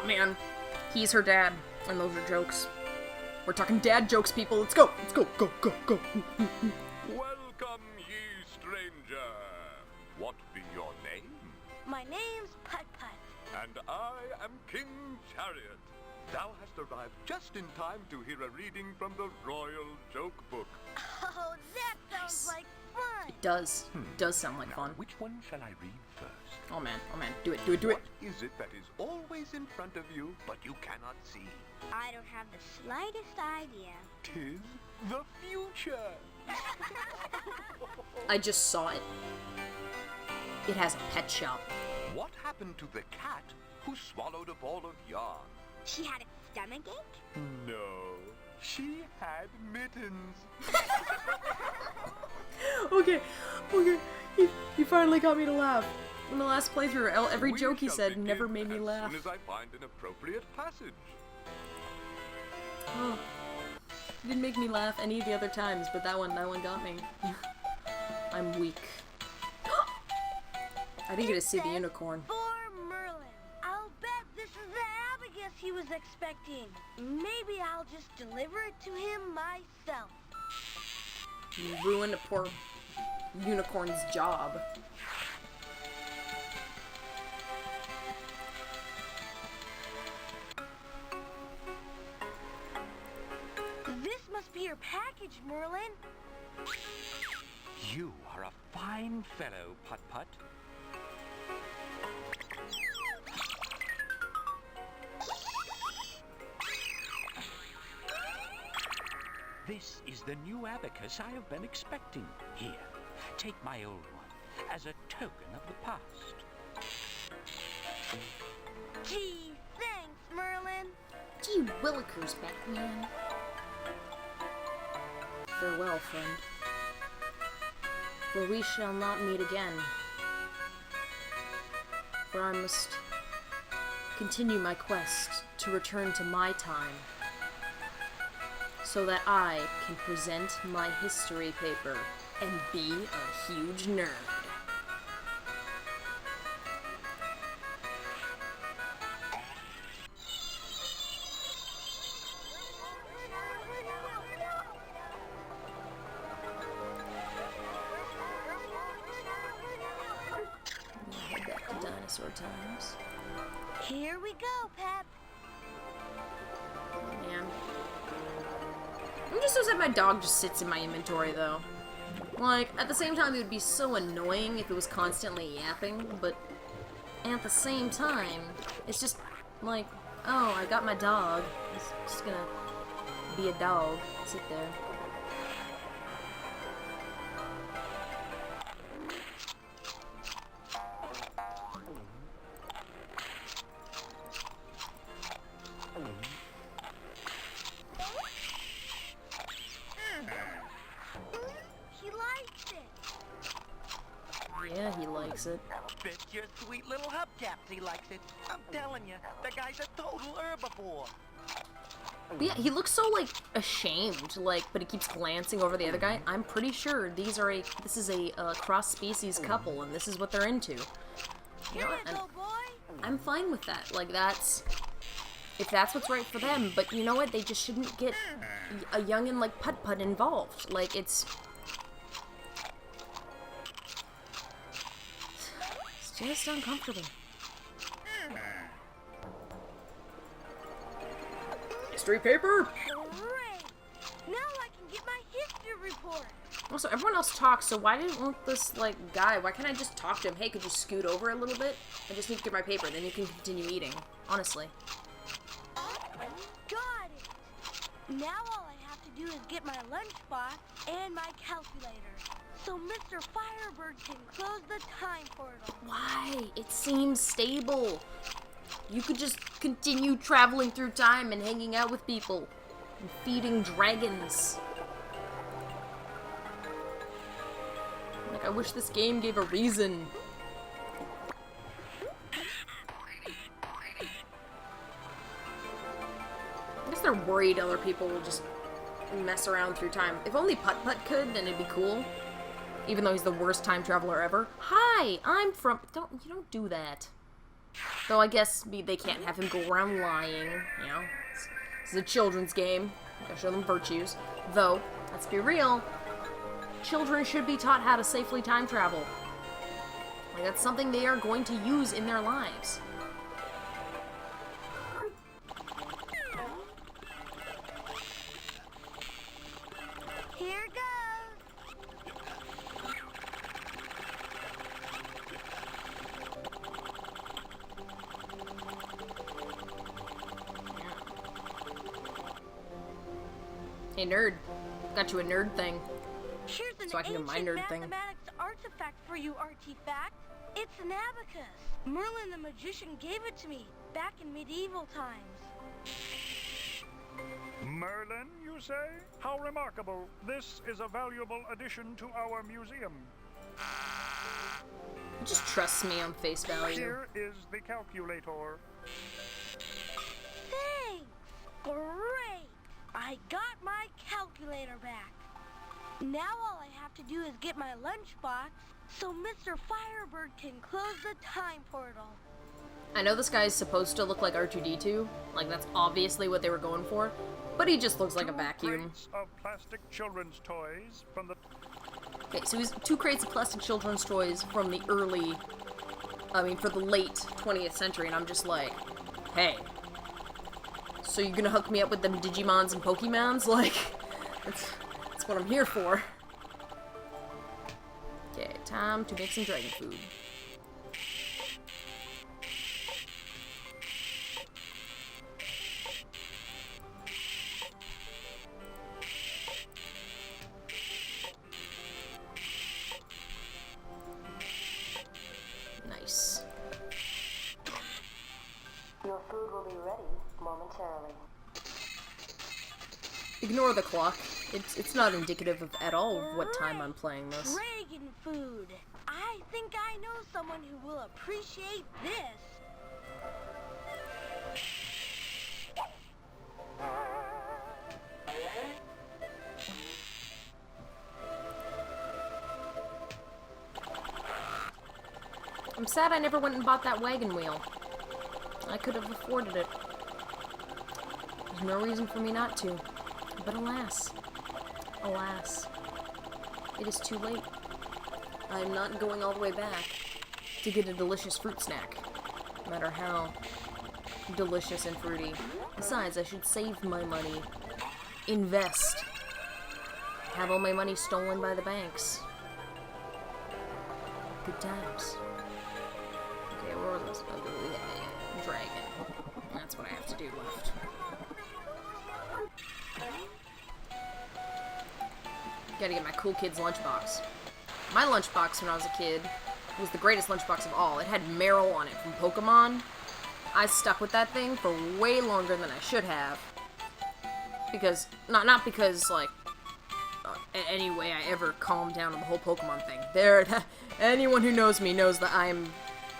man. He's her dad, and those are jokes. We're talking dad jokes, people. Let's go. Let's go, go, go, go. Welcome, ye stranger. What be your name? My name's Putt Putt. And I am King Chariot. Thou hast arrived just in time to hear a reading from the Royal Joke Book. Oh, that sounds like fun. It does. It does sound like fun. Which one shall I read first? Oh man, do it, do it, do it. What is it that is always in front of you, but you cannot see? I don't have the slightest idea. 'Tis the future. I just saw it. It has a pet shop. What happened to the cat who swallowed a ball of yarn? She had a stomachache? No, she had mittens. Okay, he finally got me to laugh. In the last playthrough, every joke he said never made me laugh. As soon as I find an appropriate passage. Oh, he didn't make me laugh any of the other times, but that one got me. I'm weak. I didn't get to see the unicorn. For Merlin. I'll bet this is the abacus he was expecting. Maybe I'll just deliver it to him myself. You ruined a poor unicorn's job. This must be your package, Merlin. You are a fine fellow, Putt Putt. This is the new abacus I have been expecting. Here, take my old one as a token of the past. Gee, thanks, Merlin. Gee willikers, Batman. Farewell, friend. For we shall not meet again. For I must continue my quest to return to my time, so that I can present my history paper and be a huge nerd. Back to dinosaur times. Here we go, Pep. Man. I'm just so sad my dog just sits in my inventory, though. Like, at the same time, it would be so annoying if it was constantly yapping, but at the same time, it's just like, oh, I got my dog. It's just gonna be a dog. Sit there. He likes it. Yeah, he likes it. Bet your sweet little hubcaps he likes it. I'm telling you, the guy's a total herbivore. Yeah, he looks so, like, ashamed, like, but he keeps glancing over the other guy. I'm pretty sure this is a cross-species couple, and this is what they're into. You Here know you what? go, boy. I'm fine with that. Like, if that's what's right for them, but you know what? They just shouldn't get a youngin' like Putt Putt involved. Like, it's just uncomfortable. History paper! Great. Now I can get my history report. Also, everyone else talks, so why didn't this, like, guy, why can't I just talk to him? Hey, could you scoot over a little bit? I just need to get my paper, then you can continue eating. Honestly. Got it. Now all I have to do is get my lunchbox and my calculator, so Mr. Firebird can close the time portal. Why? It seems stable. You could just continue traveling through time and hanging out with people. And feeding dragons. Like, I wish this game gave a reason. I guess they're worried other people will just mess around through time. If only Putt Putt could, then it'd be cool. Even though he's the worst time traveler ever. Hi, I'm from... You don't do that. Though I guess they can't have him go around lying, you know? This is a children's game. Gotta show them virtues. Though, let's be real, children should be taught how to safely time travel. Like, that's something they are going to use in their lives. Here goes. Hey, nerd. Got you a nerd thing. Here's an So I can do my ancient nerd thing. mathematics artifact for you, Artifact. It's an abacus. Merlin the magician gave it to me back in medieval times. Merlin, you say? How remarkable. This is a valuable addition to our museum. Just trust me on face value. Here is the calculator. Thanks! Great! I got my calculator back. Now all I have to do is get my lunchbox so Mr. Firebird can close the time portal. I know this guy's supposed to look like R2-D2. Like, that's obviously what they were going for. But he just looks like a vacuum. Crates of plastic children's toys from the... Okay, so he's 2 crates of plastic children's toys from the for the late 20th century, and I'm just like, hey, so you're gonna hook me up with them Digimons and Pokemons? Like, that's what I'm here for. Okay, time to make some dragon food. Nice. Your food will be ready momentarily. Ignore the clock. It's not indicative of at all of what time I'm playing this. Dragon food. I think I know someone who will appreciate this. I'm sad I never went and bought that wagon wheel. I could have afforded it. There's no reason for me not to. But alas, it is too late. I'm not going all the way back to get a delicious fruit snack, no matter how delicious and fruity. Besides, I should save my money, invest, have all my money stolen by the banks. Good times. Okay, where was this? Dragon. That's what I have to do left. Gotta get my cool kid's lunchbox. My lunchbox when I was a kid was the greatest lunchbox of all. It had Meryl on it from Pokemon. I stuck with that thing for way longer than I should have. Because, not because, like, any way I ever calmed down on the whole Pokemon thing. Anyone who knows me knows that I'm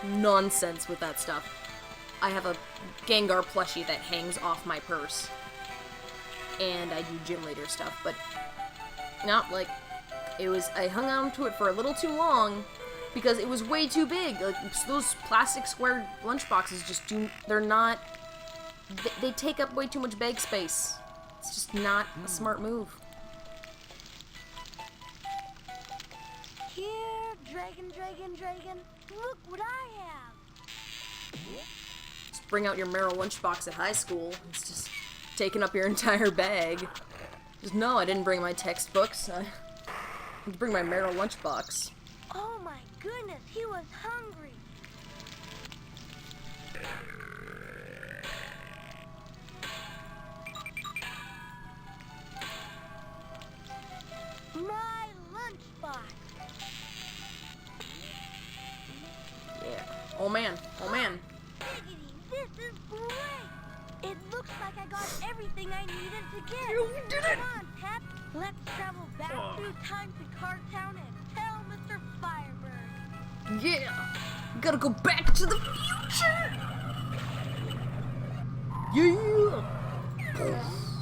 nonsense with that stuff. I have a Gengar plushie that hangs off my purse. And I do gym leader stuff, but no, like, I hung on to it for a little too long because it was way too big. Like, those plastic square lunchboxes they take up way too much bag space. It's just not a smart move. Here, dragon, dragon, dragon. Look what I have. Just bring out your Meryl lunchbox at high school. It's just taking up your entire bag. Just, no, I didn't bring my textbooks. I had to bring my Meryl lunchbox. Oh my goodness, he was hungry. My lunchbox. Yeah. Oh man. Oh man. Diggity, this is great. It looks like I got everything I needed to get. You did it! Come on, Pep. Let's travel back through time to Cardtown and tell Mr. Firebird. Yeah! We gotta go back to the future! Yeah!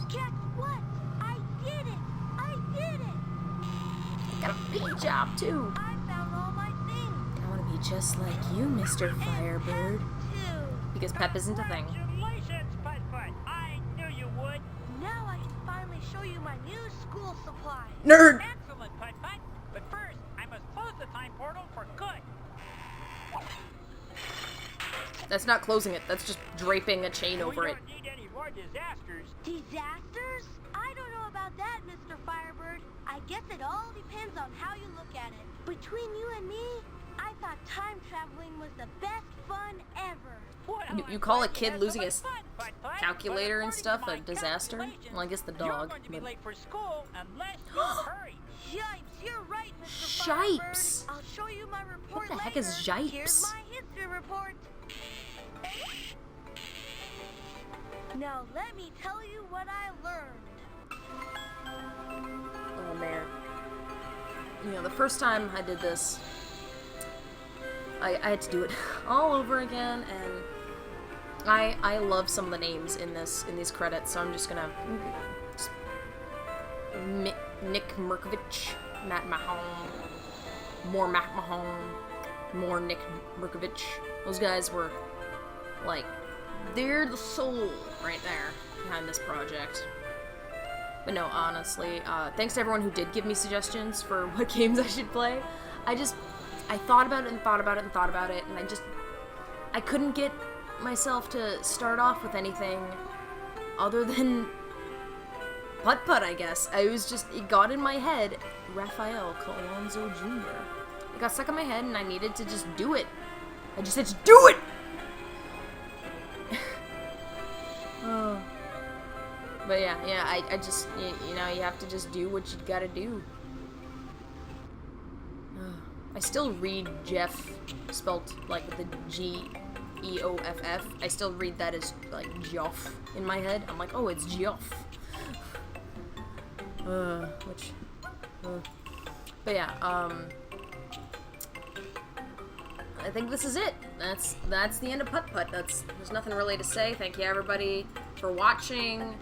Guess what? I did it! I did it! Got a big job too! I found all my things. I wanna be just like you, Mr. And Firebird. Pep, too. because Pep isn't a thing. Congratulations, Putt Putt. I knew you would. Now I can finally show you my new school supplies. Nerd! Excellent, Putt Putt. But first, I must close the time portal for good. That's not closing it, that's just draping a chain over We it. don't need any more disasters. Disasters? I don't know about that, Mr. Firebird. I guess it all depends on how you look at it. Between you and me, I thought time traveling was the best fun ever. Well, You I'm call a glad you kid had losing so his much fun, Putt Putt, calculator but and according stuff to my a disaster? calculations, Well, I guess the you're dog. going to be but- late for school unless you hurry. Yipes, you're right, Mr. Shipes. Firebird. I'll show you my report the heck later. is yipes? Here's my history report. Now let me tell you what I learned. Oh man. You know, the first time I did this, I had to do it all over again, and I love some of the names in these credits, so I'm just gonna Nick Merkovich, Matt Mahone, more Matt Mahone, more Nick Merkovich. Those guys were like, they're the soul right there behind this project. But no, honestly, thanks to everyone who did give me suggestions for what games I should play. I thought about it and thought about it and thought about it, and I couldn't get myself to start off with anything other than Putt Putt, I guess. It got in my head, Rafael Colonzo Jr. It got stuck in my head, and I needed to just do it. I just said, just do it! Oh. But yeah, I just, you know, you have to just do what you gotta do. I still read Jeff, spelt like with the G-E-O-F-F. I still read that as like Geoff in my head. I'm like, oh, it's Geoff. But yeah, I think this is it. That's the end of Putt Putt. There's nothing really to say. Thank you everybody for watching.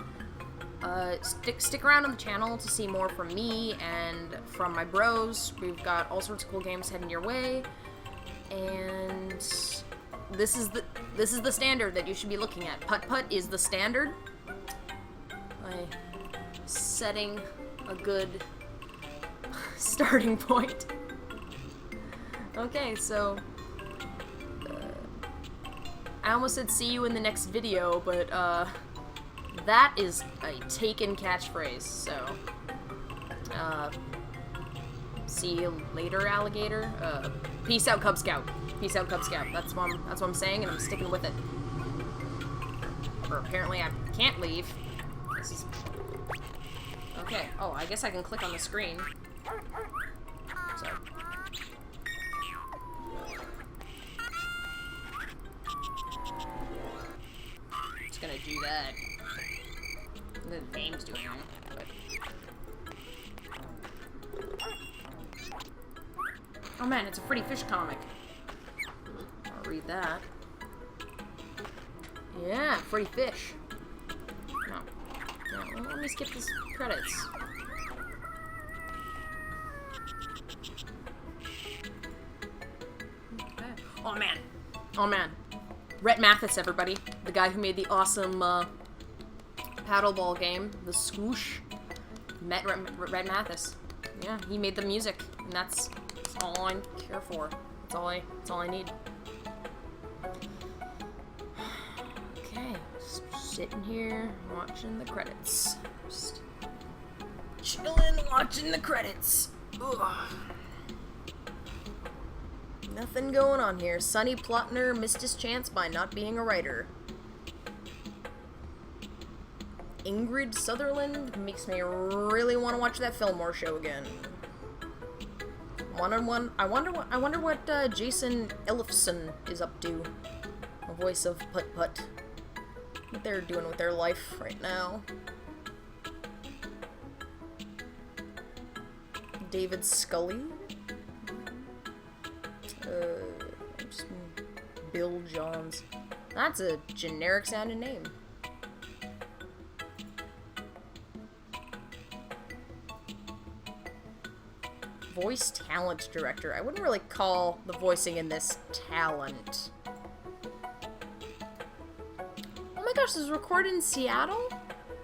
Stick around on the channel to see more from me and from my bros. We've got all sorts of cool games heading your way, and this is the standard that you should be looking at. Putt Putt is the standard. Setting a good starting point. Okay, so I almost said see you in the next video, but that is a taken catchphrase, so see you later, alligator. Peace out, Cub Scout. Peace out, Cub Scout. That's what I'm saying, and I'm sticking with it. Or apparently I can't leave. This is okay. Oh, I guess I can click on the screen. So. Just gonna do that. The game's doing it, but... Oh man, it's a Pretty Fish comic. I'll read that. Yeah, Pretty Fish. No. No, let me skip these credits. Okay. Oh man. Oh man. Rhett Mathis, everybody. The guy who made the awesome, paddleball game, the Swoosh. Met Rhett Mathis. Yeah, he made the music, and that's all I care for. That's all I need. Okay, just sitting here watching the credits. Just chilling, watching the credits. Ugh. Nothing going on here. Sonny Plotner missed his chance by not being a writer. Ingrid Sutherland makes me really want to watch that Fillmore show again. I wonder what Jason Ellefson is up to. The voice of Putt Putt. What they're doing with their life right now. David Scully. Bill Johns. That's a generic sounding name. Voice talent director. I wouldn't really call the voicing in this talent. my gosh, this was recorded in Seattle?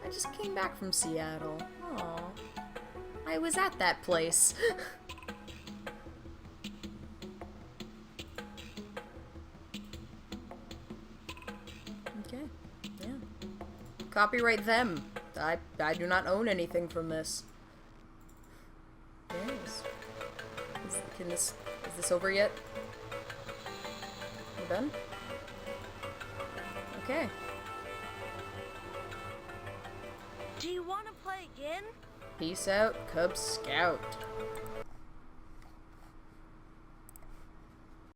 I just came back from Seattle. Aw. I was at that place. Okay. Yeah. Copyright them. I do not own anything from this. Yes. Is this over yet? You done? Okay. Do you want to play again? Peace out, Cub Scout.